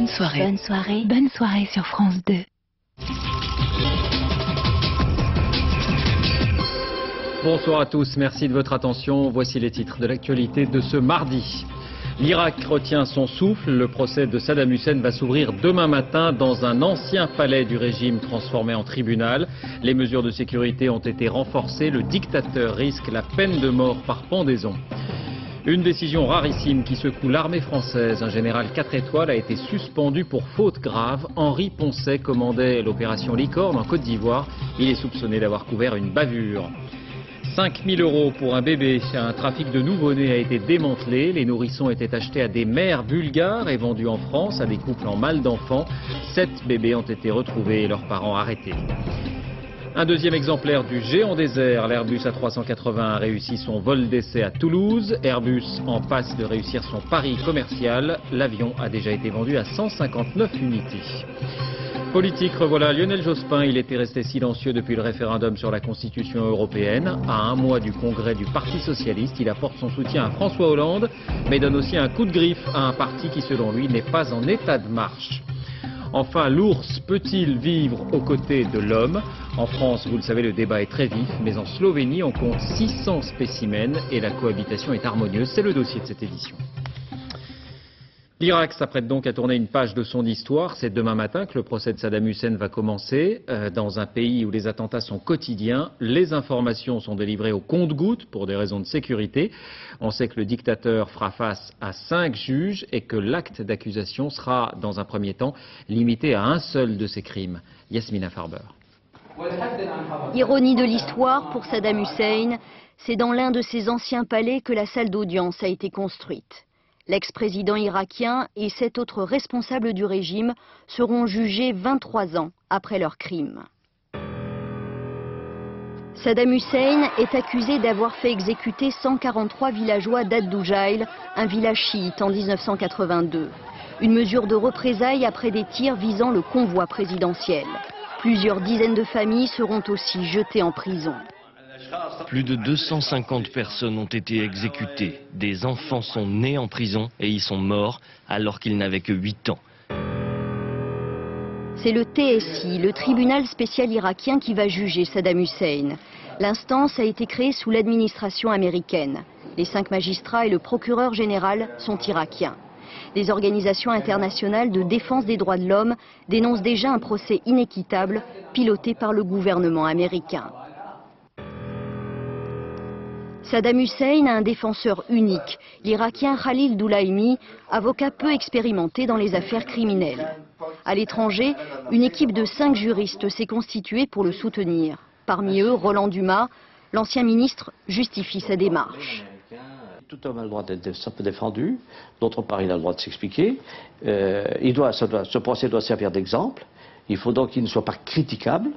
Bonne soirée. Bonne soirée. Bonne soirée sur France 2. Bonsoir à tous, merci de votre attention. Voici les titres de l'actualité de ce mardi. L'Irak retient son souffle. Le procès de Saddam Hussein va s'ouvrir demain matin dans un ancien palais du régime transformé en tribunal. Les mesures de sécurité ont été renforcées. Le dictateur risque la peine de mort par pendaison. Une décision rarissime qui secoue l'armée française. Un général 4 étoiles a été suspendu pour faute grave. Henri Poncet commandait l'opération Licorne en Côte d'Ivoire. Il est soupçonné d'avoir couvert une bavure. 5 000 € pour un bébé. Un trafic de nouveau-nés a été démantelé. Les nourrissons étaient achetés à des mères bulgares et vendus en France à des couples en mal d'enfants. 7 bébés ont été retrouvés et leurs parents arrêtés. Un deuxième exemplaire du géant des airs, l'Airbus A380 a réussi son vol d'essai à Toulouse. Airbus en passe de réussir son pari commercial. L'avion a déjà été vendu à 159 unités. Politique, revoilà Lionel Jospin. Il était resté silencieux depuis le référendum sur la Constitution européenne. À un mois du congrès du Parti socialiste, il apporte son soutien à François Hollande, mais donne aussi un coup de griffe à un parti qui, selon lui, n'est pas en état de marche. Enfin, l'ours peut-il vivre aux côtés de l'homme? En France, vous le savez, le débat est très vif, mais en Slovénie, on compte 600 spécimens et la cohabitation est harmonieuse. C'est le dossier de cette édition. L'Irak s'apprête donc à tourner une page de son histoire. C'est demain matin que le procès de Saddam Hussein va commencer. Dans un pays où les attentats sont quotidiens, les informations sont délivrées au compte-gouttes pour des raisons de sécurité. On sait que le dictateur fera face à 5 juges et que l'acte d'accusation sera, dans un premier temps, limité à un seul de ces crimes. Yasmina Farber. Ironie de l'histoire pour Saddam Hussein, c'est dans l'un de ses anciens palais que la salle d'audience a été construite. L'ex-président irakien et 7 autres responsables du régime seront jugés 23 ans après leur crime. Saddam Hussein est accusé d'avoir fait exécuter 143 villageois d'Ad-Doujaïl, un village chiite, en 1982. Une mesure de représailles après des tirs visant le convoi présidentiel. Plusieurs dizaines de familles seront aussi jetées en prison. Plus de 250 personnes ont été exécutées. Des enfants sont nés en prison et y sont morts alors qu'ils n'avaient que 8 ans. C'est le TSI, le tribunal spécial irakien, qui va juger Saddam Hussein. L'instance a été créée sous l'administration américaine. Les 5 magistrats et le procureur général sont irakiens. Des organisations internationales de défense des droits de l'homme dénoncent déjà un procès inéquitable piloté par le gouvernement américain. Saddam Hussein a un défenseur unique, l'Irakien Khalil Doulaimi, avocat peu expérimenté dans les affaires criminelles. À l'étranger, une équipe de 5 juristes s'est constituée pour le soutenir. Parmi eux, Roland Dumas, l'ancien ministre, justifie sa démarche. Tout homme a le droit d'être défendu, d'autre part il a le droit de s'expliquer. Ce procès doit servir d'exemple, il faut donc qu'il ne soit pas critiquable.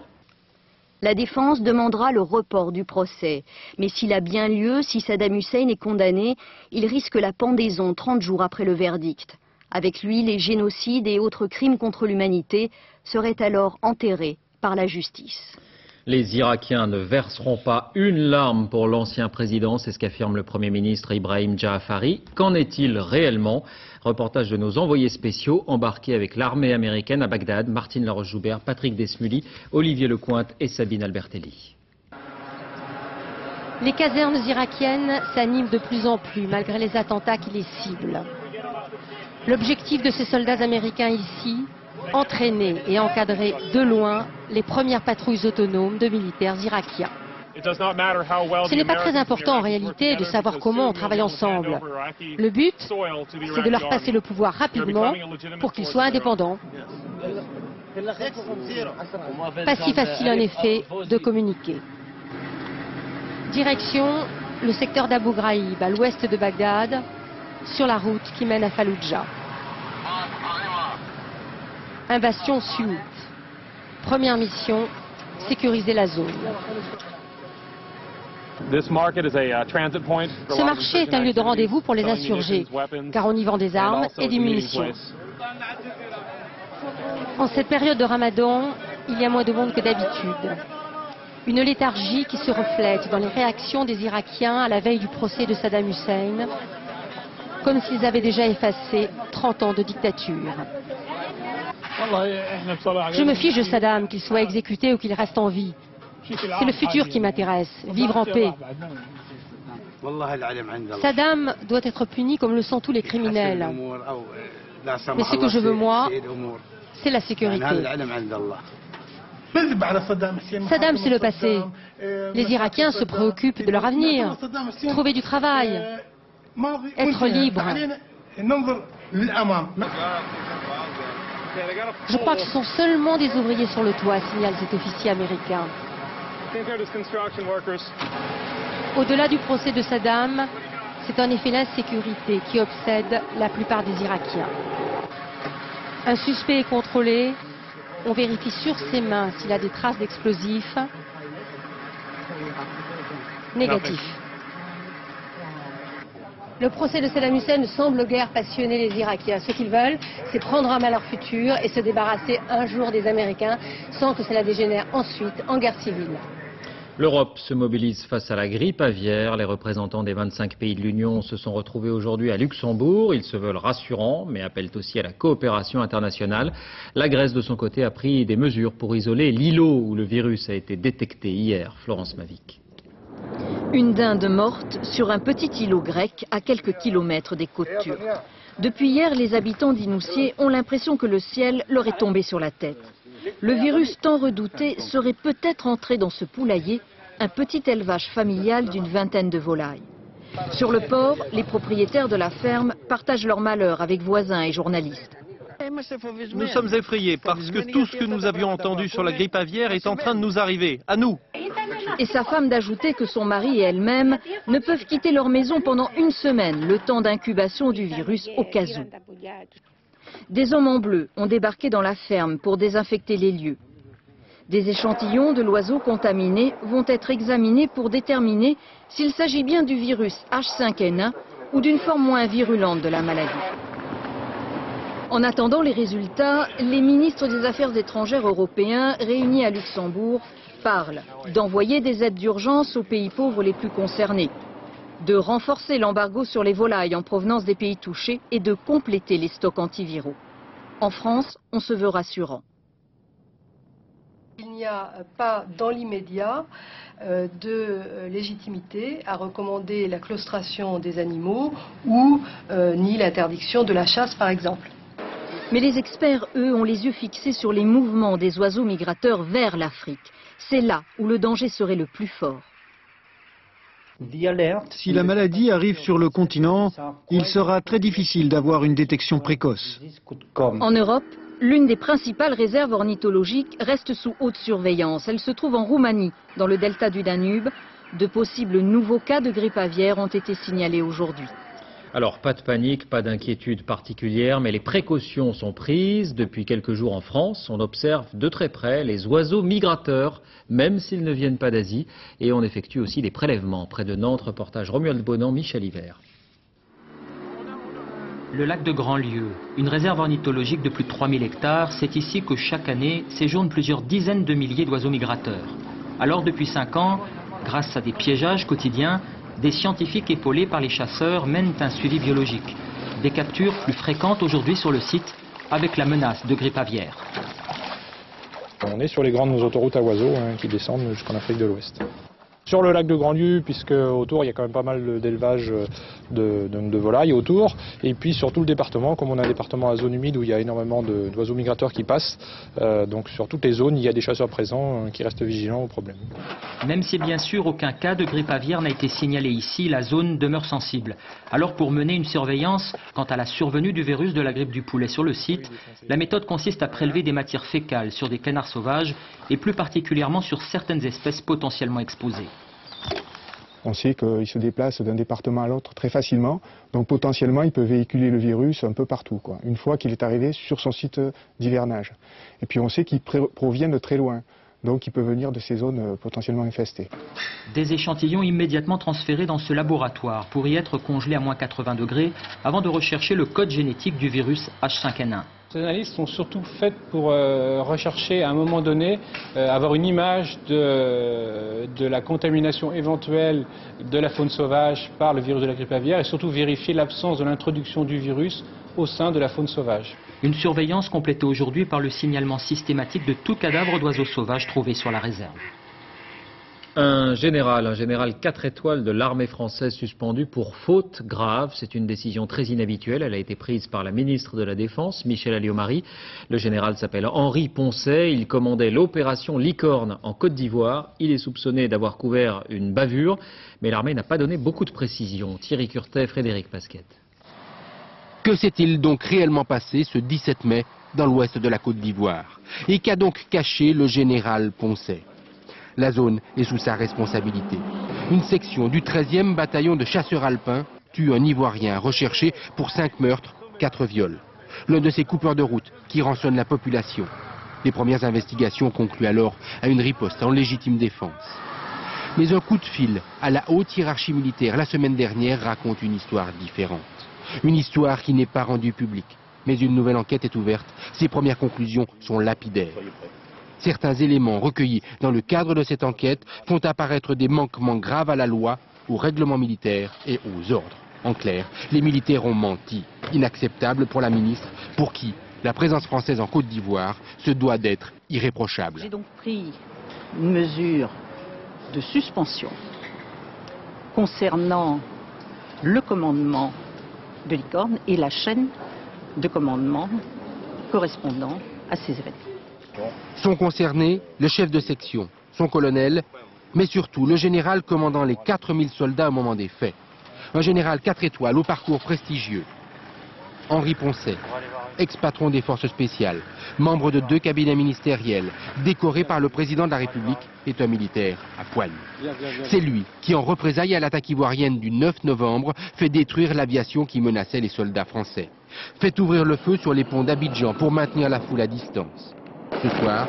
La défense demandera le report du procès. Mais s'il a bien lieu, si Saddam Hussein est condamné, il risque la pendaison 30 jours après le verdict. Avec lui, les génocides et autres crimes contre l'humanité seraient alors enterrés par la justice. Les Irakiens ne verseront pas une larme pour l'ancien président, c'est ce qu'affirme le Premier ministre Ibrahim Jaafari. Qu'en est-il réellement? Reportage de nos envoyés spéciaux embarqués avec l'armée américaine à Bagdad, Martine Laroche-Joubert, Patrick Desmully, Olivier Lecointe et Sabine Albertelli. Les casernes irakiennes s'animent de plus en plus malgré les attentats qui les ciblent. L'objectif de ces soldats américains ici, entraîner et encadrer de loin les premières patrouilles autonomes de militaires irakiens. Ce n'est pas très important en réalité de savoir comment on travaille ensemble. Le but, c'est de leur passer le pouvoir rapidement pour qu'ils soient indépendants. Pas si facile en effet de communiquer. Direction le secteur d'Abu Ghraib, à l'ouest de Bagdad, sur la route qui mène à Fallujah. Invasion sunnite. Première mission, sécuriser la zone. Ce marché est un lieu de rendez-vous pour les insurgés, car on y vend des armes et des munitions. En cette période de Ramadan, il y a moins de monde que d'habitude. Une léthargie qui se reflète dans les réactions des Irakiens à la veille du procès de Saddam Hussein. comme s'ils avaient déjà effacé 30 ans de dictature. Je me fiche de Saddam, qu'il soit exécuté ou qu'il reste en vie. C'est le futur qui m'intéresse, vivre en paix. Saddam doit être puni comme le sont tous les criminels. Mais ce que je veux, moi, c'est la sécurité. Saddam, c'est le passé. Les Irakiens se préoccupent de leur avenir, trouver du travail, être libres. Je crois que ce sont seulement des ouvriers sur le toit, signale cet officier américain. Au-delà du procès de Saddam, c'est en effet l'insécurité qui obsède la plupart des Irakiens. Un suspect est contrôlé, on vérifie sur ses mains s'il a des traces d'explosifs. Négatif. Le procès de Saddam Hussein ne semble guère passionner les Irakiens. Ce qu'ils veulent, c'est prendre en main leur futur et se débarrasser un jour des Américains sans que cela dégénère ensuite en guerre civile. L'Europe se mobilise face à la grippe aviaire. Les représentants des 25 pays de l'Union se sont retrouvés aujourd'hui à Luxembourg. Ils se veulent rassurants, mais appellent aussi à la coopération internationale. La Grèce, de son côté, a pris des mesures pour isoler l'îlot où le virus a été détecté hier. Florence Mavic. Une dinde morte sur un petit îlot grec à quelques kilomètres des côtes turques. Depuis hier, les habitants d'Inoussi ont l'impression que le ciel leur est tombé sur la tête. Le virus tant redouté serait peut-être entré dans ce poulailler, un petit élevage familial d'une vingtaine de volailles. Sur le port, les propriétaires de la ferme partagent leur malheur avec voisins et journalistes. Nous sommes effrayés parce que tout ce que nous avions entendu sur la grippe aviaire est en train de nous arriver, à nous. Et sa femme d'ajouter que son mari et elle-même ne peuvent quitter leur maison pendant une semaine, le temps d'incubation du virus au cas où. Des hommes en bleu ont débarqué dans la ferme pour désinfecter les lieux. Des échantillons de l'oiseau contaminé vont être examinés pour déterminer s'il s'agit bien du virus H5N1 ou d'une forme moins virulente de la maladie. En attendant les résultats, les ministres des Affaires étrangères européens réunis à Luxembourg parlent d'envoyer des aides d'urgence aux pays pauvres les plus concernés, de renforcer l'embargo sur les volailles en provenance des pays touchés et de compléter les stocks antiviraux. En France, on se veut rassurant. Il n'y a pas dans l'immédiat de légitimité à recommander la claustration des animaux ou ni l'interdiction de la chasse par exemple. Mais les experts, eux, ont les yeux fixés sur les mouvements des oiseaux migrateurs vers l'Afrique. C'est là où le danger serait le plus fort. Si la maladie arrive sur le continent, il sera très difficile d'avoir une détection précoce. En Europe, l'une des principales réserves ornithologiques reste sous haute surveillance. Elle se trouve en Roumanie, dans le delta du Danube. De possibles nouveaux cas de grippe aviaire ont été signalés aujourd'hui. Alors, pas de panique, pas d'inquiétude particulière, mais les précautions sont prises. Depuis quelques jours en France, on observe de très près les oiseaux migrateurs, même s'ils ne viennent pas d'Asie. Et on effectue aussi des prélèvements. Près de Nantes, reportage Romuald Bonan, Michel Hiver. Le lac de Grandlieu, une réserve ornithologique de plus de 3000 hectares, c'est ici que chaque année séjournent plusieurs dizaines de milliers d'oiseaux migrateurs. Alors depuis 5 ans, grâce à des piégeages quotidiens, des scientifiques épaulés par les chasseurs mènent un suivi biologique. Des captures plus fréquentes aujourd'hui sur le site avec la menace de grippe aviaire. On est sur les grandes autoroutes à oiseaux qui descendent jusqu'en Afrique de l'Ouest. Sur le lac de Grandlieu, puisque autour il y a quand même pas mal d'élevage de volailles autour, et puis sur tout le département, comme on a un département à zone humide où il y a énormément d'oiseaux migrateurs qui passent, donc sur toutes les zones il y a des chasseurs présents qui restent vigilants au problème. Même si bien sûr aucun cas de grippe aviaire n'a été signalé ici, la zone demeure sensible. Alors pour mener une surveillance quant à la survenue du virus de la grippe du poulet sur le site, la méthode consiste à prélever des matières fécales sur des canards sauvages et plus particulièrement sur certaines espèces potentiellement exposées. On sait qu'il se déplace d'un département à l'autre très facilement, donc potentiellement il peut véhiculer le virus un peu partout, une fois qu'il est arrivé sur son site d'hivernage. Et puis on sait qu'il provient de très loin, donc il peut venir de ces zones potentiellement infestées. Des échantillons immédiatement transférés dans ce laboratoire pour y être congelés à -80 degrés avant de rechercher le code génétique du virus H5N1. Ces analyses sont surtout faites pour rechercher à un moment donné, avoir une image de la contamination éventuelle de la faune sauvage par le virus de la grippe aviaire et surtout vérifier l'absence de l'introduction du virus au sein de la faune sauvage. Une surveillance complétée aujourd'hui par le signalement systématique de tout cadavre d'oiseaux sauvages trouvé sur la réserve. Un général 4 étoiles de l'armée française suspendu pour faute grave. C'est une décision très inhabituelle. Elle a été prise par la ministre de la Défense, Michèle Alliot-Marie. Le général s'appelle Henri Poncet. Il commandait l'opération Licorne en Côte d'Ivoire. Il est soupçonné d'avoir couvert une bavure, mais l'armée n'a pas donné beaucoup de précisions. Thierry Curtet, Frédéric Pasquette. Que s'est-il donc réellement passé ce 17 mai dans l'ouest de la Côte d'Ivoire? Et qu'a donc caché le général Poncet? La zone est sous sa responsabilité. Une section du 13e bataillon de chasseurs alpins tue un Ivoirien recherché pour 5 meurtres, 4 viols. L'un de ces coupeurs de route qui rançonne la population. Les premières investigations concluent alors à une riposte en légitime défense. Mais un coup de fil à la haute hiérarchie militaire la semaine dernière raconte une histoire différente. Une histoire qui n'est pas rendue publique. Mais une nouvelle enquête est ouverte. Ses premières conclusions sont lapidaires. Certains éléments recueillis dans le cadre de cette enquête font apparaître des manquements graves à la loi, au règlement militaire et aux ordres. En clair, les militaires ont menti. Inacceptable pour la ministre, pour qui la présence française en Côte d'Ivoire se doit d'être irréprochable. J'ai donc pris une mesure de suspension concernant le commandement de Licorne et la chaîne de commandement correspondant à ces événements. Sont concernés le chef de section, son colonel, mais surtout le général commandant les 4000 soldats au moment des faits. Un général 4 étoiles au parcours prestigieux. Henri Poncet, ex-patron des forces spéciales, membre de 2 cabinets ministériels, décoré par le président de la République, est un militaire à poigne. C'est lui qui, en représailles à l'attaque ivoirienne du 9 novembre, fait détruire l'aviation qui menaçait les soldats français. Fait ouvrir le feu sur les ponts d'Abidjan pour maintenir la foule à distance. Ce soir,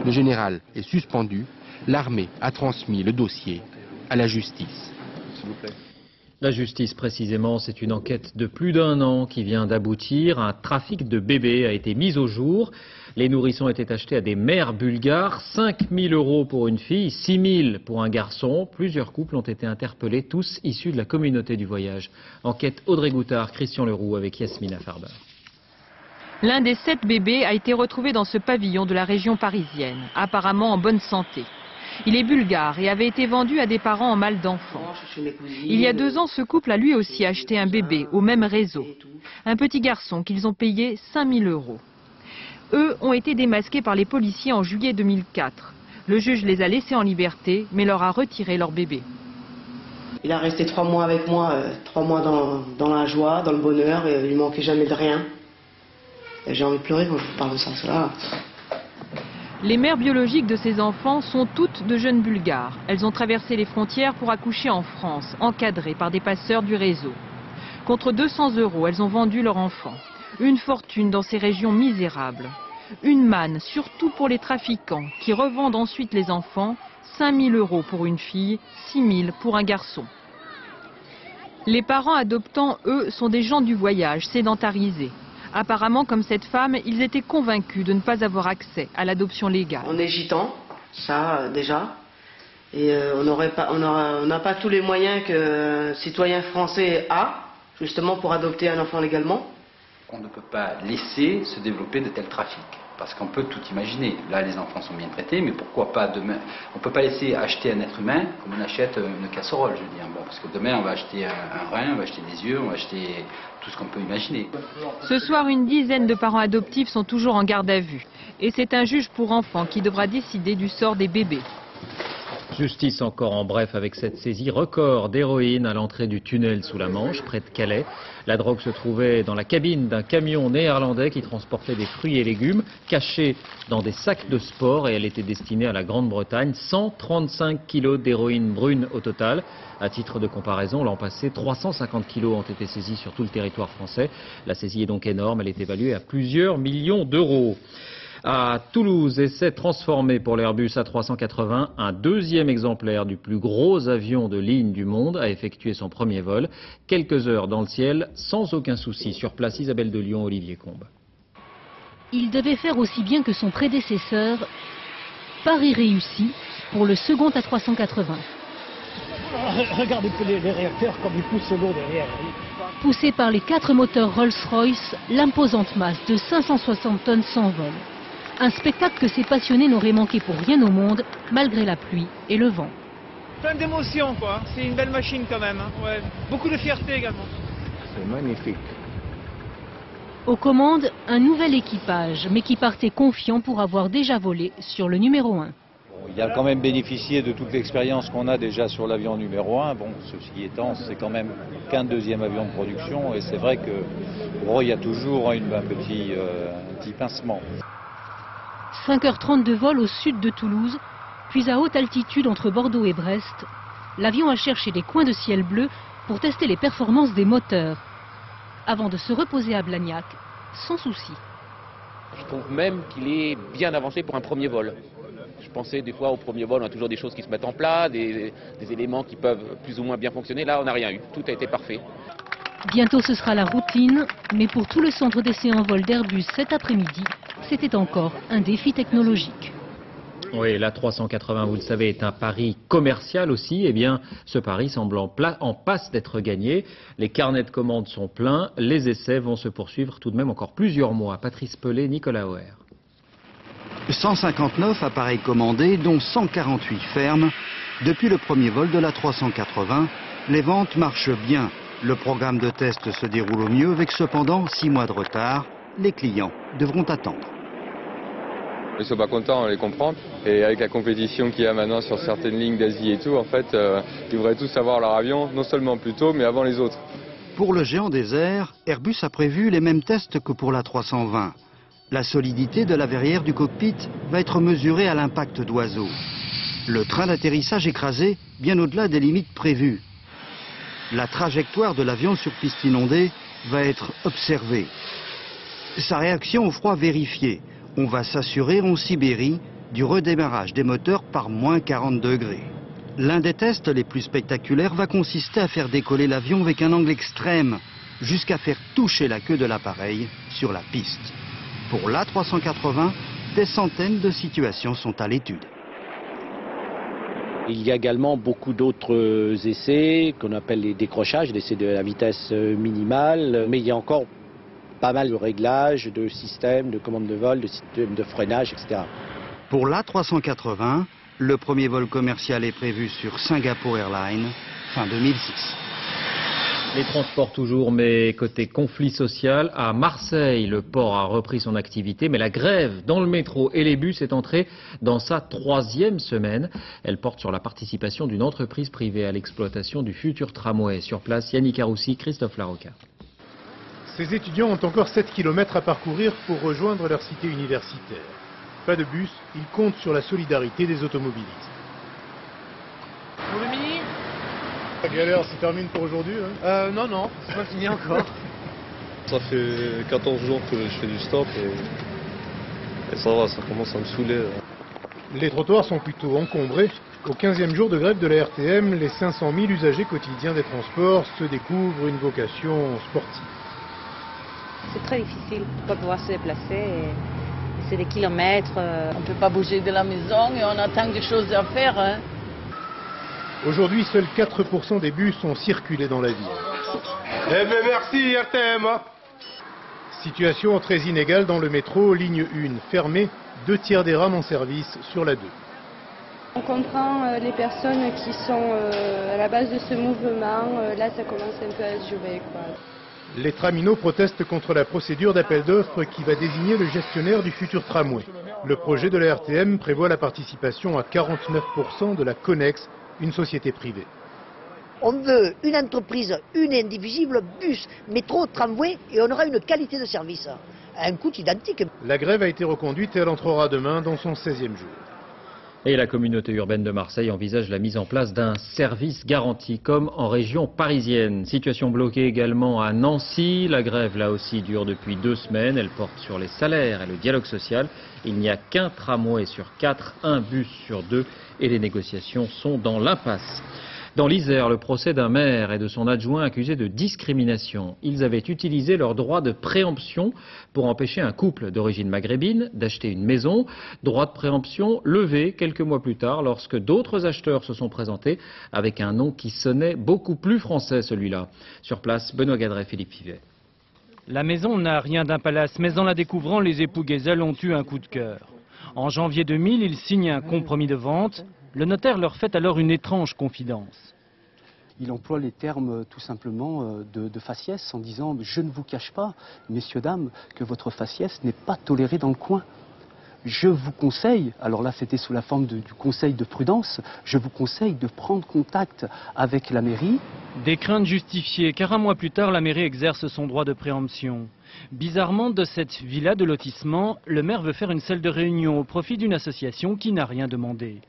le général est suspendu. L'armée a transmis le dossier à la justice. S'il vous plaît. La justice, précisément, c'est une enquête de plus d'1 an qui vient d'aboutir. Un trafic de bébés a été mis au jour. Les nourrissons étaient achetés à des mères bulgares. 5 000 € pour une fille, 6 000 pour un garçon. Plusieurs couples ont été interpellés, tous issus de la communauté du voyage. Enquête Audrey Goutard, Christian Leroux avec Yasmina Farber. L'un des 7 bébés a été retrouvé dans ce pavillon de la région parisienne, apparemment en bonne santé. Il est bulgare et avait été vendu à des parents en mal d'enfants. Il y a 2 ans, ce couple a lui aussi acheté un bébé au même réseau. Un petit garçon qu'ils ont payé 5 000 €. Eux ont été démasqués par les policiers en juillet 2004. Le juge les a laissés en liberté, mais leur a retiré leur bébé. Il a resté 3 mois avec moi, 3 mois dans la joie, dans le bonheur, et il ne manquait jamais de rien. J'ai envie de pleurer quand je vous parle de ça. Cela. Les mères biologiques de ces enfants sont toutes de jeunes bulgares. Elles ont traversé les frontières pour accoucher en France, encadrées par des passeurs du réseau. Contre 200 €, elles ont vendu leur enfant. Une fortune dans ces régions misérables. Une manne, surtout pour les trafiquants, qui revendent ensuite les enfants. 5 000 € pour une fille, 6 000 pour un garçon. Les parents adoptants, eux, sont des gens du voyage, sédentarisés. Apparemment, comme cette femme, ils étaient convaincus de ne pas avoir accès à l'adoption légale. On est gitan, ça déjà, et on n'a pas tous les moyens qu'un citoyen français a, justement pour adopter un enfant légalement. On ne peut pas laisser se développer de tels trafics, parce qu'on peut tout imaginer. Là, les enfants sont bien traités, mais pourquoi pas demain? On ne peut pas laisser acheter un être humain comme on achète une casserole, je veux dire. Bon, parce que demain, on va acheter un rein, on va acheter des yeux, on va acheter tout ce qu'on peut imaginer. Ce soir, une dizaine de parents adoptifs sont toujours en garde à vue. Et c'est un juge pour enfants qui devra décider du sort des bébés. Justice encore en bref avec cette saisie record d'héroïne à l'entrée du tunnel sous la Manche, près de Calais. La drogue se trouvait dans la cabine d'un camion néerlandais qui transportait des fruits et légumes cachés dans des sacs de sport et elle était destinée à la Grande-Bretagne. 135 kilos d'héroïne brune au total. À titre de comparaison, l'an passé, 350 kilos ont été saisis sur tout le territoire français. La saisie est donc énorme, elle est évaluée à plusieurs millions d'euros. À Toulouse, essai transformé pour l'Airbus A380, un 2e exemplaire du plus gros avion de ligne du monde a effectué son premier vol. Quelques heures dans le ciel, sans aucun souci. Sur place, Isabelle de Lyon, Olivier Combe. Il devait faire aussi bien que son prédécesseur. Pari réussi pour le second A380. Regardez les réacteurs comme ils poussent l'eau derrière. Poussé par les 4 moteurs Rolls-Royce, l'imposante masse de 560 tonnes s'envole. Un spectacle que ces passionnés n'auraient manqué pour rien au monde, malgré la pluie et le vent. Plein d'émotions, quoi. C'est une belle machine quand même. Hein. Ouais. Beaucoup de fierté également. C'est magnifique. Aux commandes, un nouvel équipage, mais qui partait confiant pour avoir déjà volé sur le numéro 1. Il a quand même bénéficié de toute l'expérience qu'on a déjà sur l'avion numéro 1. Bon, ceci étant, c'est quand même qu'un deuxième avion de production. Et c'est vrai que pour eux, il y a toujours un petit pincement. 5h30 de vol au sud de Toulouse, puis à haute altitude entre Bordeaux et Brest, l'avion a cherché des coins de ciel bleu pour tester les performances des moteurs, avant de se reposer à Blagnac, sans souci. Je trouve même qu'il est bien avancé pour un premier vol. Je pensais des fois au premier vol, on a toujours des choses qui se mettent en place, des éléments qui peuvent plus ou moins bien fonctionner. Là, on n'a rien eu. Tout a été parfait. Bientôt, ce sera la routine, mais pour tout le centre d'essai en vol d'Airbus cet après-midi, c'était encore un défi technologique. Oui, l'A380, vous le savez, est un pari commercial aussi. Eh bien, ce pari semble en passe d'être gagné. Les carnets de commandes sont pleins. Les essais vont se poursuivre tout de même encore plusieurs mois. Patrice Pelé, Nicolas Auer. 159 appareils commandés, dont 148 fermes. Depuis le premier vol de l'A380, les ventes marchent bien. Le programme de test se déroule au mieux, avec cependant 6 mois de retard. Les clients devront attendre. Ils sont pas contents, on les comprend. Et avec la compétition qu'il y a maintenant sur certaines lignes d'Asie et tout, en fait, ils voudraient tous avoir leur avion, non seulement plus tôt, mais avant les autres. Pour le géant des airs, Airbus a prévu les mêmes tests que pour l'A320. La solidité de la verrière du cockpit va être mesurée à l'impact d'oiseaux. Le train d'atterrissage écrasé bien au-delà des limites prévues. La trajectoire de l'avion sur piste inondée va être observée. Sa réaction au froid vérifiée. On va s'assurer en Sibérie du redémarrage des moteurs par moins 40 degrés. L'un des tests les plus spectaculaires va consister à faire décoller l'avion avec un angle extrême, jusqu'à faire toucher la queue de l'appareil sur la piste. Pour l'A380, des centaines de situations sont à l'étude. Il y a également beaucoup d'autres essais qu'on appelle les décrochages, l'essai de la vitesse minimale, mais il y a encore pas mal de réglages, de systèmes, de commandes de vol, de systèmes de freinage, etc. Pour l'A380, le premier vol commercial est prévu sur Singapore Airlines, fin 2006. Les transports toujours, mais côté conflit social, à Marseille, le port a repris son activité, mais la grève dans le métro et les bus est entrée dans sa 3e semaine. Elle porte sur la participation d'une entreprise privée à l'exploitation du futur tramway. Sur place, Yannick Aroussi, Christophe Larocca. Ces étudiants ont encore 7 km à parcourir pour rejoindre leur cité universitaire. Pas de bus, ils comptent sur la solidarité des automobilistes. Pour le mini ? La galère se termine pour aujourd'hui Non, c'est pas fini encore. Ça fait 14 jours que je fais du stop et ça va, ça commence à me saouler. Les trottoirs sont plutôt encombrés. Au 15e jour de grève de la RTM, les 500 000 usagers quotidiens des transports se découvrent une vocation sportive. C'est très difficile de ne pas pouvoir se déplacer. C'est des kilomètres. On ne peut pas bouger de la maison et on a tant de choses à faire. Hein. Aujourd'hui, seuls 4% des bus ont circulé dans la ville. Eh bien merci RTM. Situation très inégale dans le métro, ligne 1 fermée, 2 tiers des rames en service sur la 2. On comprend les personnes qui sont à la base de ce mouvement. Là, ça commence un peu à se jouer, quoi. Les traminots protestent contre la procédure d'appel d'offres qui va désigner le gestionnaire du futur tramway. Le projet de la RTM prévoit la participation à 49% de la Connex, une société privée. On veut une entreprise, une et indivisible, bus, métro, tramway, et on aura une qualité de service à un coût identique. La grève a été reconduite et elle entrera demain dans son 16e jour. Et la communauté urbaine de Marseille envisage la mise en place d'un service garanti comme en région parisienne. Situation bloquée également à Nancy. La grève là aussi dure depuis 2 semaines. Elle porte sur les salaires et le dialogue social. Il n'y a qu'un tramway sur 4, un bus sur 2 et les négociations sont dans l'impasse. Dans l'Isère, le procès d'un maire et de son adjoint accusés de discrimination. Ils avaient utilisé leur droit de préemption pour empêcher un couple d'origine maghrébine d'acheter une maison. Droit de préemption levé quelques mois plus tard lorsque d'autres acheteurs se sont présentés avec un nom qui sonnait beaucoup plus français, celui-là. Sur place, Benoît Gadret, Philippe Fivet. La maison n'a rien d'un palace, mais en la découvrant, les époux Guézel ont eu un coup de cœur. En janvier 2000, ils signent un compromis de vente. Le notaire leur fait alors une étrange confidence. Il emploie les termes tout simplement de faciès en disant « Je ne vous cache pas, messieurs, dames, que votre faciès n'est pas toléré dans le coin. Je vous conseille, alors là c'était sous la forme du conseil de prudence, je vous conseille de prendre contact avec la mairie. » Des craintes justifiées, car un mois plus tard, la mairie exerce son droit de préemption. Bizarrement, de cette villa de lotissement, le maire veut faire une salle de réunion au profit d'une association qui n'a rien demandé.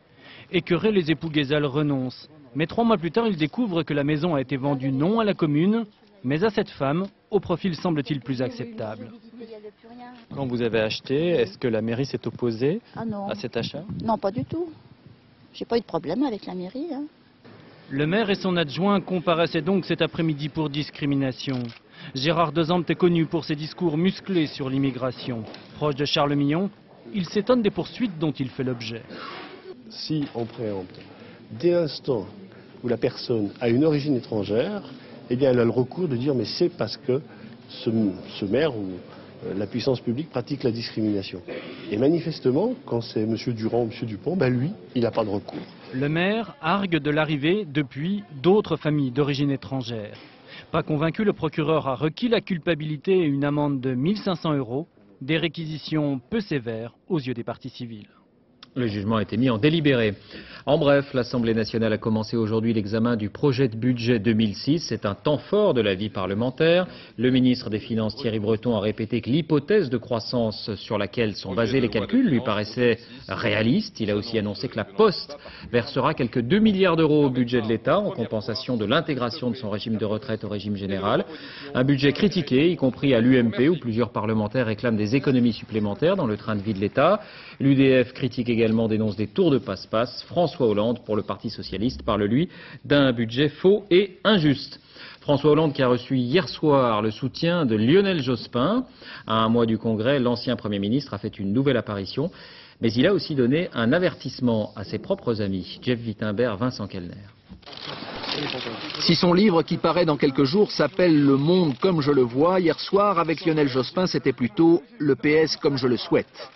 Écœurés, les époux Guézel renoncent. Mais 3 mois plus tard, ils découvrent que la maison a été vendue non à la commune, mais à cette femme, au profil semble-t-il plus acceptable. Quand vous avez acheté, est-ce que la mairie s'est opposée à cet achat? Non, pas du tout. J'ai pas eu de problème avec la mairie. Hein. Le maire et son adjoint comparaissaient donc cet après-midi pour discrimination. Gérard Dezampt est connu pour ses discours musclés sur l'immigration. Proche de Charles Millon, il s'étonne des poursuites dont il fait l'objet. Si on préempte, dès l'instant où la personne a une origine étrangère, eh bien elle a le recours de dire mais c'est parce que ce maire ou la puissance publique pratique la discrimination. Et manifestement, quand c'est M. Durand ou M. Dupont, ben lui, il n'a pas de recours. Le maire argue de l'arrivée, depuis, d'autres familles d'origine étrangère. Pas convaincu, le procureur a requis la culpabilité et une amende de 1 500 €, des réquisitions peu sévères aux yeux des parties civiles. Le jugement a été mis en délibéré. En bref, l'Assemblée nationale a commencé aujourd'hui l'examen du projet de budget 2006. C'est un temps fort de la vie parlementaire. Le ministre des Finances, Thierry Breton, a répété que l'hypothèse de croissance sur laquelle sont basés les calculs lui paraissait réaliste. Il a aussi annoncé que la Poste versera quelques 2 milliards d'euros au budget de l'État en compensation de l'intégration de son régime de retraite au régime général. Un budget critiqué, y compris à l'UMP, où plusieurs parlementaires réclament des économies supplémentaires dans le train de vie de l'État. L'UDF critique également dénonce des tours de passe-passe. François Hollande, pour le Parti socialiste, parle, lui, d'un budget faux et injuste. François Hollande qui a reçu hier soir le soutien de Lionel Jospin. À un mois du Congrès, l'ancien Premier ministre a fait une nouvelle apparition. Mais il a aussi donné un avertissement à ses propres amis. Jeff Wittenberg, Vincent Kellner. Si son livre qui paraît dans quelques jours s'appelle Le Monde comme je le vois, hier soir avec Lionel Jospin c'était plutôt Le PS comme je le souhaite.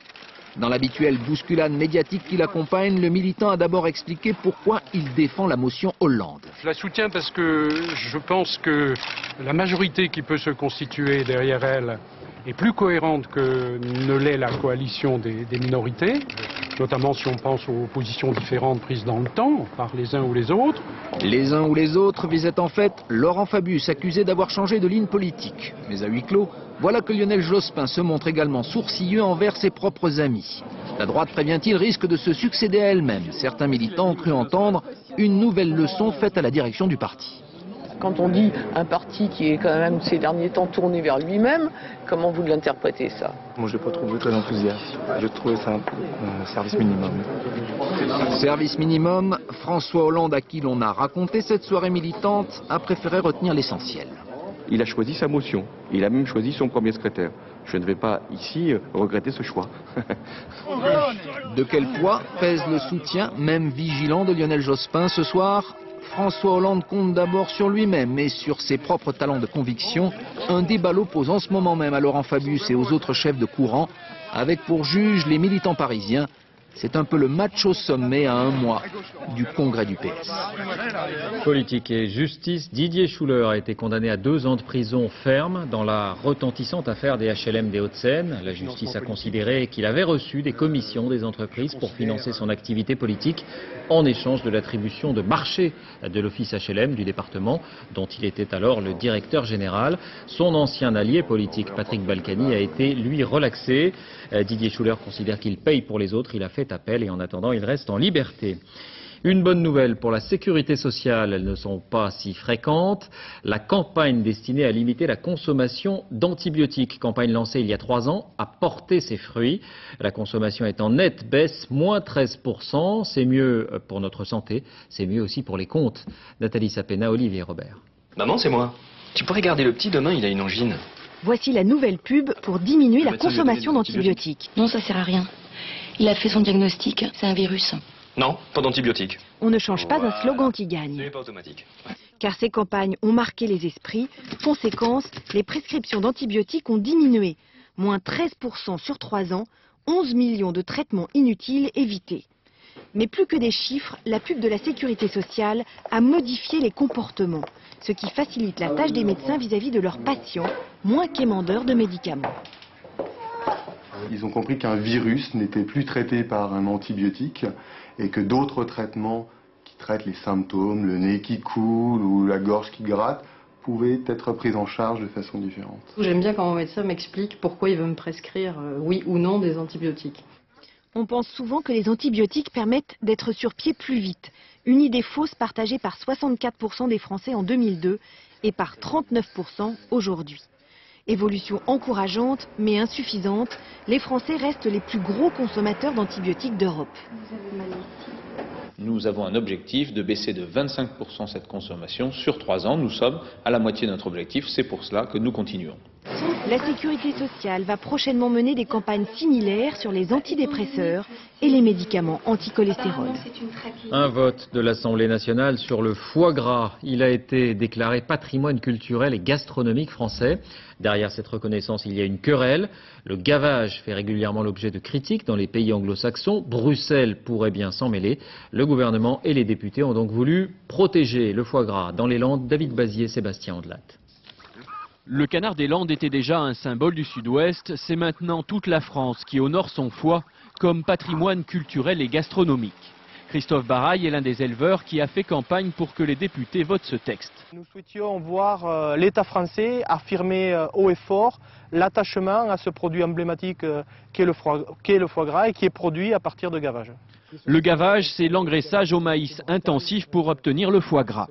Dans l'habituelle bousculade médiatique qui l'accompagne, le militant a d'abord expliqué pourquoi il défend la motion Hollande. Je la soutiens parce que je pense que la majorité qui peut se constituer derrière elle est plus cohérente que ne l'est la coalition des minorités, notamment si on pense aux positions différentes prises dans le temps par les uns ou les autres. Les uns ou les autres visaient en fait Laurent Fabius, accusé d'avoir changé de ligne politique. Mais à huis clos, voilà que Lionel Jospin se montre également sourcilleux envers ses propres amis. La droite, prévient-il, risque de se succéder à elle-même. Certains militants ont cru entendre une nouvelle leçon faite à la direction du parti. Quand on dit un parti qui est quand même ces derniers temps tourné vers lui-même, comment vous l'interprétez ça? Moi je n'ai pas trouvé très enthousiaste. Je trouvais ça un service minimum. Service minimum, François Hollande, à qui l'on a raconté cette soirée militante, a préféré retenir l'essentiel. Il a choisi sa motion. Il a même choisi son premier secrétaire. Je ne vais pas ici regretter ce choix. De quel poids pèse le soutien, même vigilant, de Lionel Jospin ce soir? François Hollande compte d'abord sur lui-même et sur ses propres talents de conviction. Un débat l'oppose en ce moment même à Laurent Fabius et aux autres chefs de courant, avec pour juge les militants parisiens. C'est un peu le match au sommet à un mois du congrès du PS. Politique et justice, Didier Schuller a été condamné à 2 ans de prison ferme dans la retentissante affaire des HLM des Hauts-de-Seine. La justice a considéré qu'il avait reçu des commissions des entreprises pour financer son activité politique en échange de l'attribution de marchés de l'office HLM du département, dont il était alors le directeur général. Son ancien allié politique, Patrick Balkany, a été, lui, relaxé. Didier Schuller considère qu'il paye pour les autres. Il a fait appel et en attendant, il reste en liberté. Une bonne nouvelle pour la sécurité sociale, elles ne sont pas si fréquentes. La campagne destinée à limiter la consommation d'antibiotiques, campagne lancée il y a 3 ans, a porté ses fruits. La consommation est en nette baisse, moins 13%. C'est mieux pour notre santé, c'est mieux aussi pour les comptes. Nathalie Sapena, Olivier Robert. Maman, c'est moi. Tu pourrais garder le petit, demain il a une angine. Voici la nouvelle pub pour diminuer la consommation d'antibiotiques. Non, ça sert à rien. Il a fait son diagnostic, c'est un virus. Non, pas d'antibiotiques. On ne change pas un slogan qui gagne. Ce n'est pas automatique. Car ces campagnes ont marqué les esprits. Conséquence, les prescriptions d'antibiotiques ont diminué. Moins 13% sur 3 ans, 11 millions de traitements inutiles évités. Mais plus que des chiffres, la pub de la sécurité sociale a modifié les comportements, ce qui facilite la tâche des médecins vis-à-vis de leurs patients, moins quémandeurs de médicaments. Ils ont compris qu'un virus n'était plus traité par un antibiotique et que d'autres traitements qui traitent les symptômes, le nez qui coule ou la gorge qui gratte, pouvaient être pris en charge de façon différente. J'aime bien quand mon médecin m'explique pourquoi il veut me prescrire oui ou non des antibiotiques. On pense souvent que les antibiotiques permettent d'être sur pied plus vite. Une idée fausse partagée par 64% des Français en 2002 et par 39% aujourd'hui. Évolution encourageante mais insuffisante, les Français restent les plus gros consommateurs d'antibiotiques d'Europe. Nous avons un objectif de baisser de 25% cette consommation sur 3 ans. Nous sommes à la moitié de notre objectif, c'est pour cela que nous continuons. La sécurité sociale va prochainement mener des campagnes similaires sur les antidépresseurs et les médicaments anticholestérol. Un vote de l'Assemblée nationale sur le foie gras. Il a été déclaré patrimoine culturel et gastronomique français. Derrière cette reconnaissance, il y a une querelle. Le gavage fait régulièrement l'objet de critiques dans les pays anglo-saxons. Bruxelles pourrait bien s'en mêler. Le gouvernement et les députés ont donc voulu protéger le foie gras. Dans les Landes, David Bazier, Sébastien Andelat. Le canard des Landes était déjà un symbole du Sud-Ouest. C'est maintenant toute la France qui honore son foie comme patrimoine culturel et gastronomique. Christophe Baraille est l'un des éleveurs qui a fait campagne pour que les députés votent ce texte. Nous souhaitions voir l'État français affirmer haut et fort l'attachement à ce produit emblématique qu'est le foie gras et qui est produit à partir de gavage. Le gavage, c'est l'engraissage au maïs intensif pour obtenir le foie gras.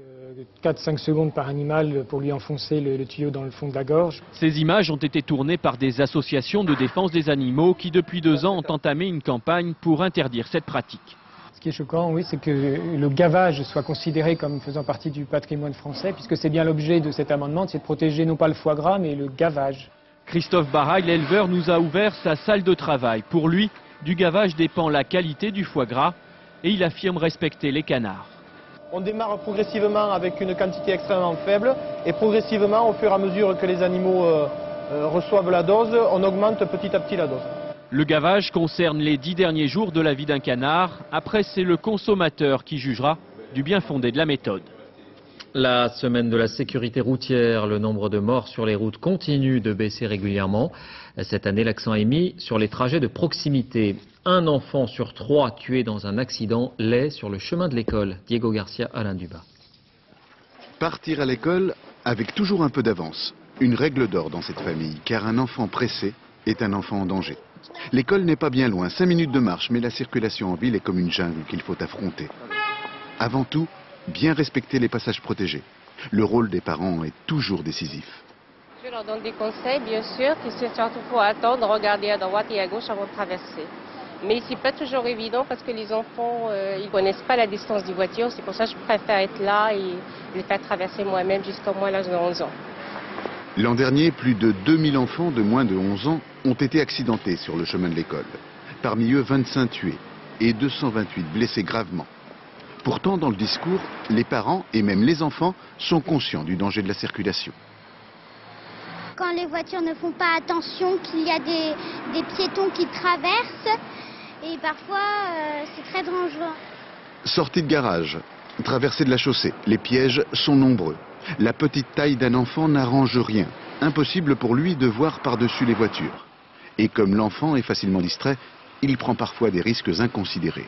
4-5 secondes par animal pour lui enfoncer le tuyau dans le fond de la gorge. Ces images ont été tournées par des associations de défense des animaux qui depuis 2 ans ont entamé une campagne pour interdire cette pratique. Ce qui est choquant, oui, c'est que le gavage soit considéré comme faisant partie du patrimoine français, puisque c'est bien l'objet de cet amendement, c'est de protéger non pas le foie gras, mais le gavage. Christophe Baraille, l'éleveur, nous a ouvert sa salle de travail. Pour lui, du gavage dépend la qualité du foie gras et il affirme respecter les canards. On démarre progressivement avec une quantité extrêmement faible et progressivement, au fur et à mesure que les animaux reçoivent la dose, on augmente petit à petit la dose. Le gavage concerne les 10 derniers jours de la vie d'un canard. Après, c'est le consommateur qui jugera du bien fondé de la méthode. La semaine de la sécurité routière, le nombre de morts sur les routes continue de baisser régulièrement. Cette année, l'accent est mis sur les trajets de proximité. Un enfant sur 3 tué dans un accident l'est sur le chemin de l'école. Diego Garcia, Alain Dubas. Partir à l'école avec toujours un peu d'avance. Une règle d'or dans cette famille, car un enfant pressé est un enfant en danger. L'école n'est pas bien loin, 5 minutes de marche, mais la circulation en ville est comme une jungle qu'il faut affronter. Avant tout, bien respecter les passages protégés. Le rôle des parents est toujours décisif. Je leur donne des conseils, bien sûr, qu'il surtout faut attendre, regarder à droite et à gauche avant de traverser. Mais c'est pas toujours évident parce que les enfants, ils connaissent pas la distance des voitures. C'est pour ça que je préfère être là et les faire traverser moi-même jusqu'à moins l'âge de 11 ans. L'an dernier, plus de 2000 enfants de moins de 11 ans ont été accidentés sur le chemin de l'école. Parmi eux, 25 tués et 228 blessés gravement. Pourtant, dans le discours, les parents et même les enfants sont conscients du danger de la circulation. Quand les voitures ne font pas attention, qu'il y a des piétons qui traversent, et parfois c'est très dangereux. Sortie de garage, traversée de la chaussée, les pièges sont nombreux. La petite taille d'un enfant n'arrange rien. Impossible pour lui de voir par-dessus les voitures. Et comme l'enfant est facilement distrait, il prend parfois des risques inconsidérés.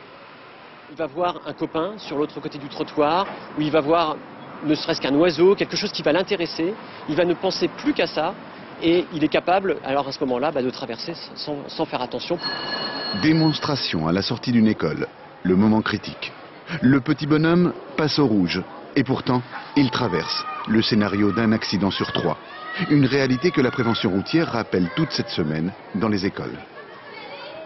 Il va voir un copain sur l'autre côté du trottoir, où il va voir ne serait-ce qu'un oiseau, quelque chose qui va l'intéresser. Il va ne penser plus qu'à ça et il est capable, alors à ce moment-là, de traverser sans faire attention. Démonstration à la sortie d'une école, le moment critique. Le petit bonhomme passe au rouge. Et pourtant, il traverse. Le scénario d'un accident sur 3. Une réalité que la prévention routière rappelle toute cette semaine dans les écoles.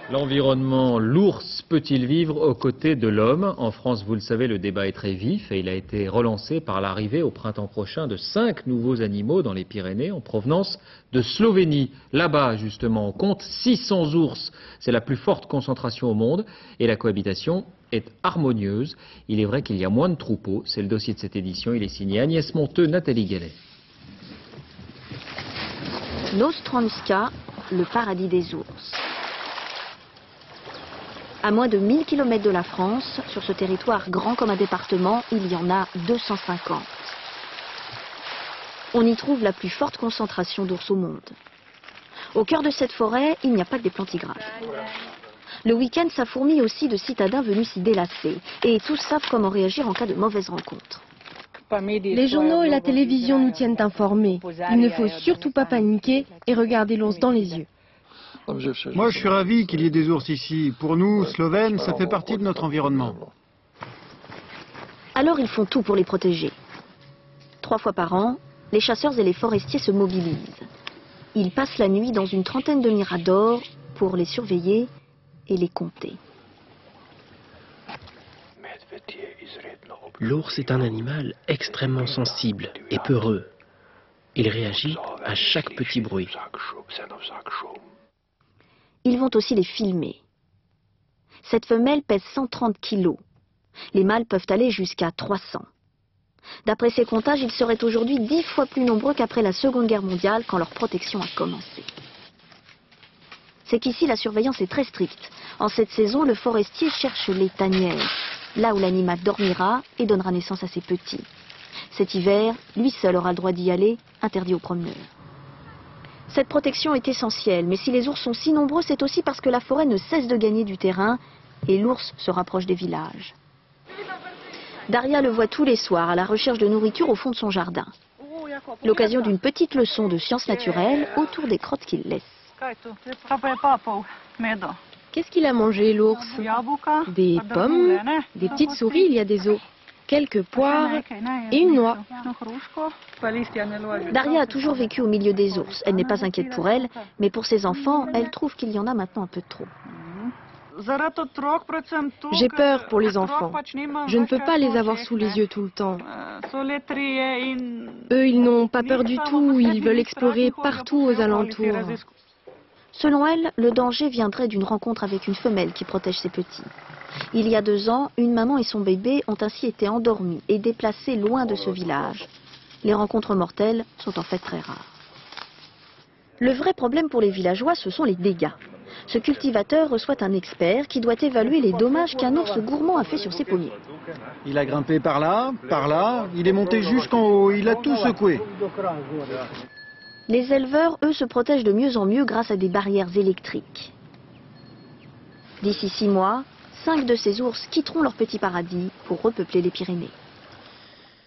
L'environnement, l'ours peut-il vivre aux côtés de l'homme? En France, vous le savez, le débat est très vif et il a été relancé par l'arrivée au printemps prochain de 5 nouveaux animaux dans les Pyrénées en provenance de Slovénie. Là-bas, justement, on compte 600 ours. C'est la plus forte concentration au monde et la cohabitation est harmonieuse. Il est vrai qu'il y a moins de troupeaux. C'est le dossier de cette édition. Il est signé Agnès Monteux, Nathalie Gallet. Nostranska, le paradis des ours. À moins de 1000 km de la France, sur ce territoire grand comme un département, il y en a 250. On y trouve la plus forte concentration d'ours au monde. Au cœur de cette forêt, il n'y a pas que des plantigrades. Le week-end, ça fourmille aussi de citadins venus s'y délasser. Et tous savent comment réagir en cas de mauvaise rencontre. Les journaux et la télévision nous tiennent informés. Il ne faut surtout pas paniquer et regarder l'ours dans les yeux. Moi, je suis ravi qu'il y ait des ours ici. Pour nous, Slovènes, ça fait partie de notre environnement. Alors, ils font tout pour les protéger. 3 fois par an, les chasseurs et les forestiers se mobilisent. Ils passent la nuit dans une trentaine de miradors pour les surveiller et les compter. L'ours est un animal extrêmement sensible et peureux. Il réagit à chaque petit bruit. Ils vont aussi les filmer. Cette femelle pèse 130 kilos. Les mâles peuvent aller jusqu'à 300. D'après ces comptages, ils seraient aujourd'hui 10 fois plus nombreux qu'après la Seconde Guerre mondiale, quand leur protection a commencé. C'est qu'ici, la surveillance est très stricte. En cette saison, le forestier cherche les tanières, là où l'animal dormira et donnera naissance à ses petits. Cet hiver, lui seul aura le droit d'y aller, interdit aux promeneurs. Cette protection est essentielle, mais si les ours sont si nombreux, c'est aussi parce que la forêt ne cesse de gagner du terrain et l'ours se rapproche des villages. Daria le voit tous les soirs à la recherche de nourriture au fond de son jardin. L'occasion d'une petite leçon de sciences naturelles autour des crottes qu'il laisse. Qu'est-ce qu'il a mangé, l'ours? Des pommes, des petites souris, il y a des os, quelques poires et une noix. Daria a toujours vécu au milieu des ours. Elle n'est pas inquiète pour elle, mais pour ses enfants, elle trouve qu'il y en a maintenant un peu trop. J'ai peur pour les enfants. Je ne peux pas les avoir sous les yeux tout le temps. Eux, ils n'ont pas peur du tout. Ils veulent explorer partout aux alentours. Selon elle, le danger viendrait d'une rencontre avec une femelle qui protège ses petits. Il y a 2 ans, une maman et son bébé ont ainsi été endormis et déplacés loin de ce village. Les rencontres mortelles sont en fait très rares. Le vrai problème pour les villageois, ce sont les dégâts. Ce cultivateur reçoit un expert qui doit évaluer les dommages qu'un ours gourmand a fait sur ses pommiers. Il a grimpé par là, il est monté jusqu'en haut, il a tout secoué. Les éleveurs, eux, se protègent de mieux en mieux grâce à des barrières électriques. D'ici 6 mois, 5 de ces ours quitteront leur petit paradis pour repeupler les Pyrénées.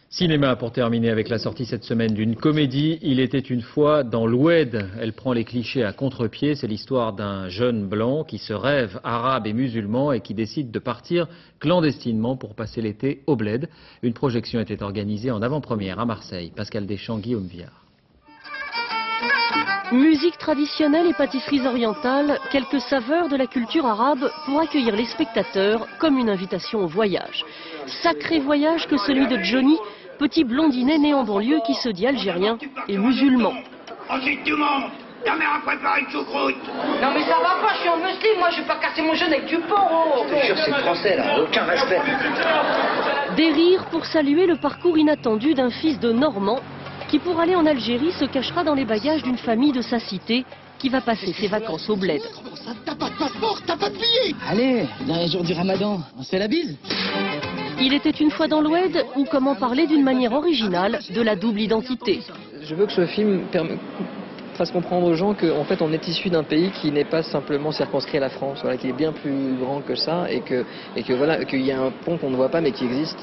Cinéma pour terminer avec la sortie cette semaine d'une comédie, Il était une fois dans l'Oued. Elle prend les clichés à contre-pied. C'est l'histoire d'un jeune blanc qui se rêve arabe et musulman et qui décide de partir clandestinement pour passer l'été au Bled. Une projection était organisée en avant-première à Marseille. Pascal Deschamps, Guillaume Viard. Musique traditionnelle et pâtisseries orientales, quelques saveurs de la culture arabe pour accueillir les spectateurs comme une invitation au voyage. Sacré voyage que celui de Johnny, petit blondinet né en banlieue qui se dit algérien et musulman. Ensuite tout le monde, ta mère a préparé une choucroute. Non mais ça va pas, je suis en muesli, moi je vais pas casser mon jeûne avec du porc. Je te jure, c'est français là, aucun respect. Des rires pour saluer le parcours inattendu d'un fils de Normand qui pour aller en Algérie se cachera dans les bagages d'une famille de sa cité qui va passer ses vacances au Bled. T'as pas de passeport, t'as pas de billet. Allez, dernier jour du ramadan, on se fait la bise. Il était une fois dans l'Oued, ou comment parler d'une manière originale de la double identité. Je veux que ce film fasse comprendre aux gens qu'en fait on est issu d'un pays qui n'est pas simplement circonscrit à la France, voilà, qui est bien plus grand que ça et que voilà, qu'il y a un pont qu'on ne voit pas mais qui existe.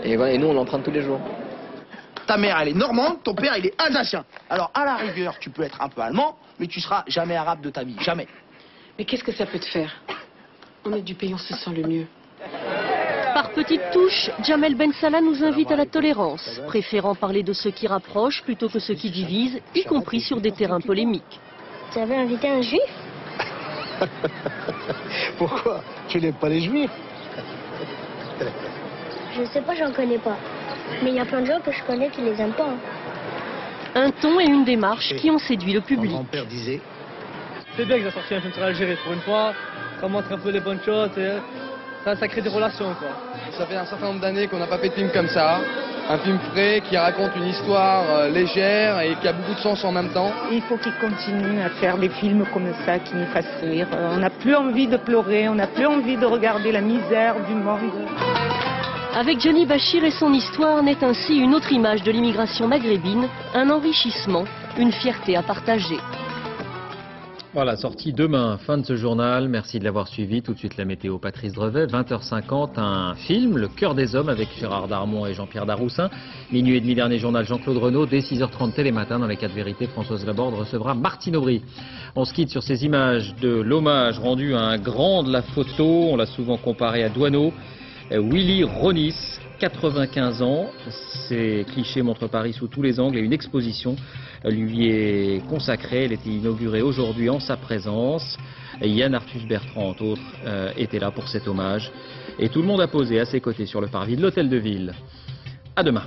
Et voilà, et nous on l'emprunte tous les jours. Ta mère, elle est normande, ton père, il est alsacien. Alors, à la rigueur, tu peux être un peu allemand, mais tu seras jamais arabe de ta vie. Jamais. Mais qu'est-ce que ça peut te faire? On est du pays, on se sent le mieux. Par petites touches, Jamel Ben Salah nous invite à la tolérance, préférant parler de ceux qui rapprochent plutôt que ceux qui divisent, y compris sur des terrains polémiques. Tu avais invité un juif? Pourquoi? Tu n'aimes pas les juifs? Je sais pas, j'en connais pas. Mais il y a plein de gens que je connais qui les aiment pas. Un ton et une démarche qui ont séduit le public. Mon père disait... C'est bien qu'ils aient sorti un film sur l'Algérie pour une fois, ça montre un peu les bonnes choses, et ça crée des relations quoi. Ça fait un certain nombre d'années qu'on n'a pas fait de film comme ça, un film frais qui raconte une histoire légère et qui a beaucoup de sens en même temps. Il faut qu'ils continuent à faire des films comme ça qui nous fassent rire. On n'a plus envie de pleurer, on n'a plus envie de regarder la misère du monde. Avec Johnny Bachir et son histoire naît ainsi une autre image de l'immigration maghrébine, un enrichissement, une fierté à partager. Voilà, sortie demain, fin de ce journal. Merci de l'avoir suivi. Tout de suite la météo, Patrice Drevet. 20h50, un film, Le cœur des hommes, avec Gérard Darmon et Jean-Pierre Daroussin. Minuit et demi, dernier journal, Jean-Claude Renaud. Dès 6h30 Télématin, dans les 4 vérités, Françoise Laborde recevra Martine Aubry. On se quitte sur ces images de l'hommage rendu à un grand de la photo. On l'a souvent comparé à Doisneau. Willy Ronis, 95 ans. Ces clichés montrent Paris sous tous les angles et une exposition lui est consacrée. Elle était inaugurée aujourd'hui en sa présence. Yann Arthus Bertrand, entre autres, était là pour cet hommage. Et tout le monde a posé à ses côtés sur le parvis de l'Hôtel de Ville. À demain.